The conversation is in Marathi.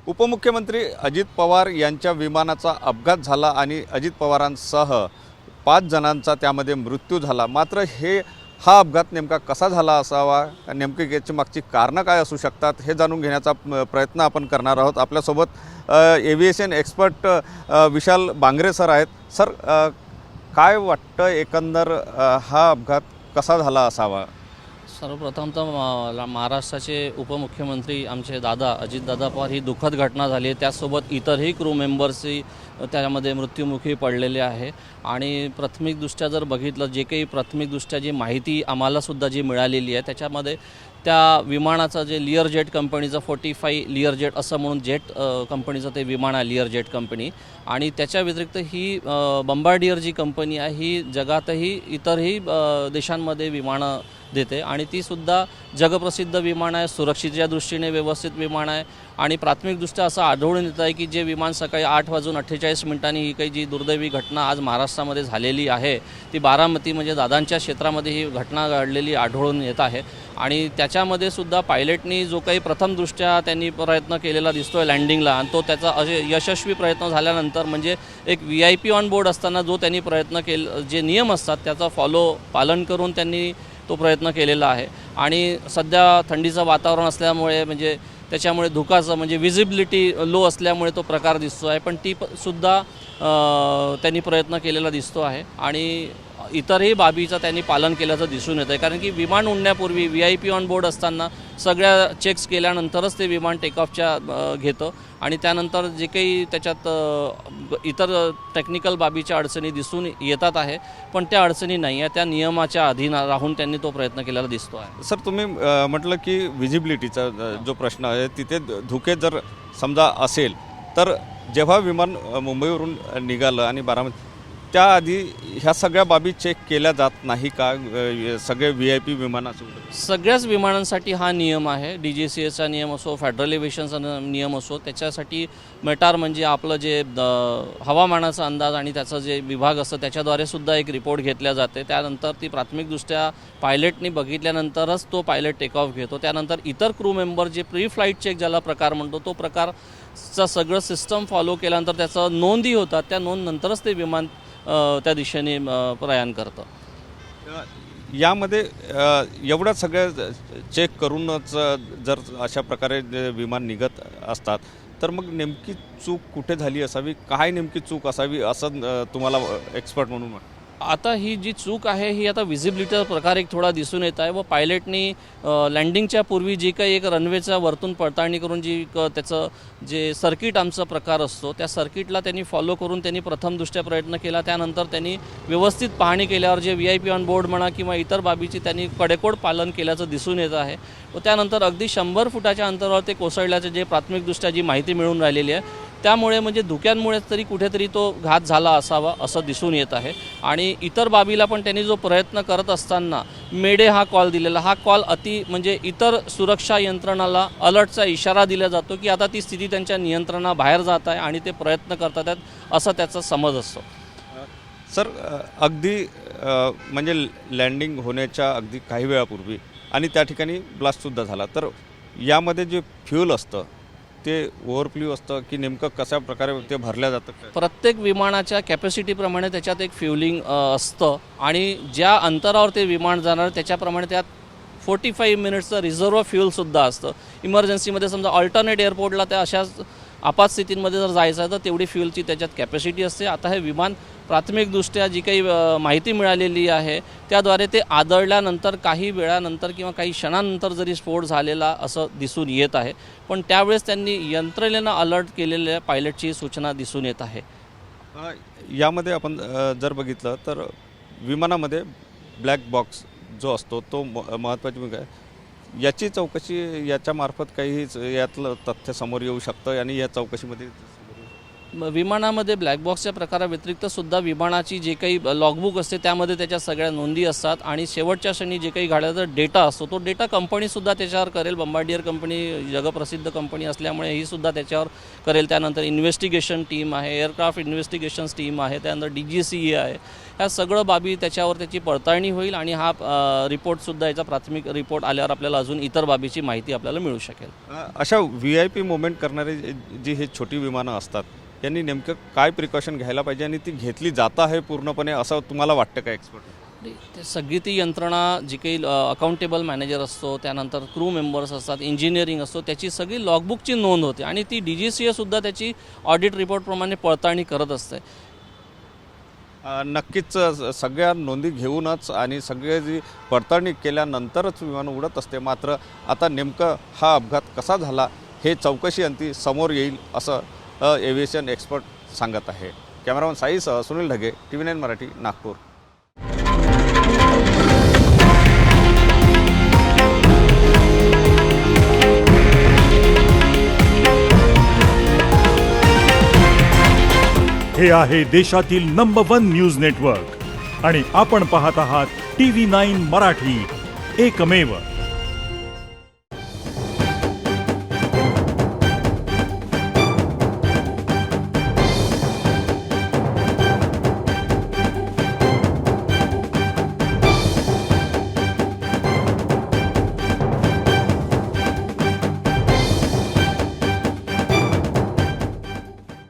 उपमुख्यमंत्री अजित पवार यांच्या विमानाचा अपघात झाला आणि अजित पवारांसह 5 जणांचा त्यामध्ये मृत्यू झाला। मात्र हा अपघात नेमका कसा झाला असावा, नेमकी याची मागची कारणं काय असू शकतात हे जाणून घेण्याचा प्रयत्न आपण करणार आहोत। आपल्यासोबत एव्हिएशन एक्सपर्ट विशाल बांगरे सर आहेत। सर, काय वाटतं एकंदर हा अपघात कसा झाला असावा? सर्वप्रथम तर महाराष्ट्राचे उपमुख्यमंत्री आमचे दादा अजितदादा पवार ही दुःखद घटना झाली आहे। त्यासोबत इतरही क्रू मेंबर्सही त्यामध्ये मृत्युमुखी पडलेले आहे। आणि प्राथमिकदृष्ट्या जर बघितलं, जे काही प्राथमिकदृष्ट्या जी माहिती आम्हालासुद्धा जी मिळालेली आहे त्याच्यामध्ये त्या विमानाचं जे लिअर जेट कंपनीचं 45 लिअर जेट असं म्हणून जेट कंपनीचं ते विमान आहे, लिअर जेट कंपनी। आणि त्याच्या व्यतिरिक्त ही बंबार्डियर जी कंपनी आहे ही जगातही इतरही देशांमध्ये विमानं देते आणि तीसुद्धा जगप्रसिद्ध विमान आहे, सुरक्षेच्या दृष्टीने व्यवस्थित विमान आहे। आणि प्राथमिकदृष्ट्या असं आढळून येत आहे की जे विमान सकाळी 8:48 ही काही जी दुर्दैवी घटना आज महाराष्ट्रामध्ये झालेली आहे ती बारामती म्हणजे दादांच्या क्षेत्रामध्ये ही घटना घडलेली आढळून येत आहे। आणि त्याच्यामध्ये सुद्धा पायलटनी जो काही प्रथमदृष्ट्या त्यांनी प्रयत्न केलेला दिसतोय लँडिंगला, आणि तो त्याचा यशस्वी प्रयत्न झाल्यानंतर म्हणजे एक VIP ऑन बोर्ड असताना जो त्यांनी प्रयत्न केला, जे नियम असतात त्याचा पालन करून त्यांनी तो प्रयत्न केलेला आहे। आणि सध्या थंडीचं वातावरण असल्यामुळे म्हणजे त्याच्यामुळे धुकाचं म्हणजे विजिबिलिटी लो असल्यामुळे तो प्रकार दिसतो आहे, पण सुद्धा त्यांनी प्रयत्न केलेला दिसतो आहे। आणि इतरही बाबीचं त्यांनी पालन केल्याचं दिसून येतं आहे, कारण की विमान उडण्यापूर्वी VIP ऑन बोर्ड असताना सगळ्या चेक्स केल्यानंतरच ते विमान टेकऑफच्या घेतं आणि त्यानंतर जे काही त्याच्यात इतर टेक्निकल बाबीच्या अडचणी दिसून येतात आहे, पण त्या अडचणी नाही आहे, त्या नियमाच्या अधीन राहून त्यांनी तो प्रयत्न केलेला दिसतो आहे। सर, तुम्ही म्हटलं की विजिबिलिटीचा जो प्रश्न आहे तिथे धुके जर समजा असेल तर जेव्हा विमान मुंबईवरून निघालं आणि बारामती त्याआधी ह्या सगळ्या बाबी चेक केल्या जात नाही का? सगळे VIP विमानाचं सगळ्याच विमानांसाठी हा नियम आहे, DGCAचा नियम असो, फेडरल एव्हिएशनचा नियम असो। त्याच्यासाठी मेटार म्हणजे आपलं जे हवामानाचा अंदाज आणि त्याचं जे विभाग असतं त्याच्याद्वारे सुद्धा एक रिपोर्ट घेतल्या जाते। त्यानंतर ती प्राथमिकदृष्ट्या पायलटनी बघितल्यानंतरच तो पायलट टेकऑफ घेतो। त्यानंतर इतर क्रू मेंबर जे प्री फ्लाईट चेक ज्याला प्रकार म्हणतो तो प्रकारचा सगळं सिस्टम फॉलो केल्यानंतर त्याचं नोंदी होतात, त्या नोंदनंतरच ते विमान त्या दिशेने प्रयाण करतं। यामध्ये एवढ्या सगळ्या चेक करूनच जर अशा प्रकारे विमान निघत असतात तर मग नेमकी चूक कुठे झाली असावी, काय नेमकी चूक असावी असं तुम्हाला एक्सपर्ट म्हणून वाटतं? आता ही जी चूक आहे ही आता विजिबिलिटीचा प्रकार एक थोडा दिसून येत आहे व पायलटनी लँडिंगच्या पूर्वी जी काही एक रनवेचा वरतून पडताळणी करून जी त्याचं जे सर्किट आमचा प्रकार असतो त्या सर्किटला त्यांनी फॉलो करून त्यांनी प्रथमदृष्ट्या प्रयत्न केला। त्यानंतर त्यांनी व्यवस्थित पाहणी केल्यावर जे VIP ऑन बोर्ड म्हणा किंवा इतर बाबीची त्यांनी कडेकोड पालन केल्याचं दिसून येत आहे व त्यानंतर अगदी 100 फुटाच्या अंतरावर ते कोसळल्याचे जे प्राथमिकदृष्ट्या जी माहिती मिळून राहिलेली आहे त्यामुळे म्हणजे धुक्यांमुळे तरी कुठेतरी तो घात झाला असावा असं दिसून येत आहे। आणि इतर बाबीला पण त्यांनी जो प्रयत्न करत असताना मेडे हा कॉल दिलेला, हा कॉल म्हणजे इतर सुरक्षा यंत्रणाला अलर्टचा इशारा दिला जातो की आता ती स्थिती त्यांच्या नियंत्रणाबाहेर जात आहे आणि ते प्रयत्न करतात असं त्याचा समज असतो। सर, अगदी म्हणजे लँडिंग होण्याच्या अगदी काही वेळापूर्वी आणि त्या ठिकाणी ब्लास्टसुद्धा झाला, तर यामध्ये जे फ्यूल असतं ते ओव्हरफ्ल्यू असतं की नेमकं कशा प्रकारे ते भरल्या जातं? प्रत्येक विमानाच्या कॅपॅसिटीप्रमाणे त्याच्यात एक फ्युलिंग असतं आणि ज्या अंतरावर ते विमान जाणार त्याच्याप्रमाणे त्यात 45 मिनिट्सचं रिझर्व्ह फ्यूलसुद्धा असतं। इमर्जन्सीमध्ये समजा ऑल्टरनेट एअरपोर्टला त्या अशा आपात स्थितींमध्ये जर जायचं आहे तर तेवढी फ्यूलची त्याच्यात कॅपॅसिटी असते। आता हे विमान प्राथमिकदृष्ट्या जी काही माहिती मिळालेली आहे त्याद्वारे ते आदळल्यानंतर काही वेळानंतर किंवा काही क्षणानंतर जरी स्फोट झालेला असं दिसून येत आहे, पण त्यावेळेस त्यांनी यंत्रणेनं अलर्ट केलेल्या पायलटची सूचना दिसून येत आहे। यामध्ये आपण जर बघितलं तर विमानामध्ये ब्लॅक बॉक्स जो असतो तो महत्त्वाची भूमिका आहे। याची चौकशी याच्यामार्फत काही यातलं तथ्य समोर येऊ शकतं आणि या चौकशीमध्ये विमानामध्ये ब्लॅक बॉक्सच्या प्रकाराव्यतिरिक्त सुद्धा विमानाची जे काही लॉगबुक असते त्यामध्ये त्याच्या सगळ्या नोंदी असतात आणि शेवटच्या क्षणी जे काही गाड्याचा डेटा असतो तो डेटा कंपनीसुद्धा त्याच्यावर करेल. बंबार्डियर कंपनी जगप्रसिद्ध कंपनी असल्यामुळे ही सुद्धा त्याच्यावर करेल. त्यानंतर इन्व्हेस्टिगेशन टीम आहे, एअरक्राफ्ट इन्व्हेस्टिगेशन्स टीम आहे, त्यानंतर DGCA आहे. ह्या सगळं बाबी त्याच्यावर त्याची पडताळणी होईल आणि हा रिपोर्टसुद्धा याचा प्राथमिक रिपोर्ट आल्यावर आपल्याला अजून इतर बाबीची माहिती आपल्याला मिळू शकेल. अशा VIP मुवमेंट करणारे जी हे छोटी विमानं असतात यांनी नेमकं काय प्रिकॉशन घ्यायला पाहिजे आणि ती घेतली जात आहे पूर्णपणे असं तुम्हाला वाटतं का एक्सपर्ट? ते सगळी ती यंत्रणा जी काही अकाउंटेबल मॅनेजर असतो, त्यानंतर क्रू मेंबर्स असतात, इंजिनिअरिंग असतो, त्याची सगळी लॉगबुकची नोंद होते आणि ती DGCA सुद्धा त्याची ऑडिट रिपोर्टप्रमाणे पडताळणी करत असते. नक्कीच सगळ्या नोंदी घेऊनच आणि सगळे जी पडताळणी केल्यानंतरच विमान उडत असते. मात्र आता नेमकं हा अपघात कसा झाला हे चौकशी अंती समोर येईल असं एव्हिएशन एक्सपर्ट सांगत आहे. कॅमेरामन साईसह सुनील ढगे, TV9 मराठी, नागपूर. हे आहे देशातील नंबर 1 न्यूज नेटवर्क आणि आपण पाहत आहात TV9 मराठी, एकमेव.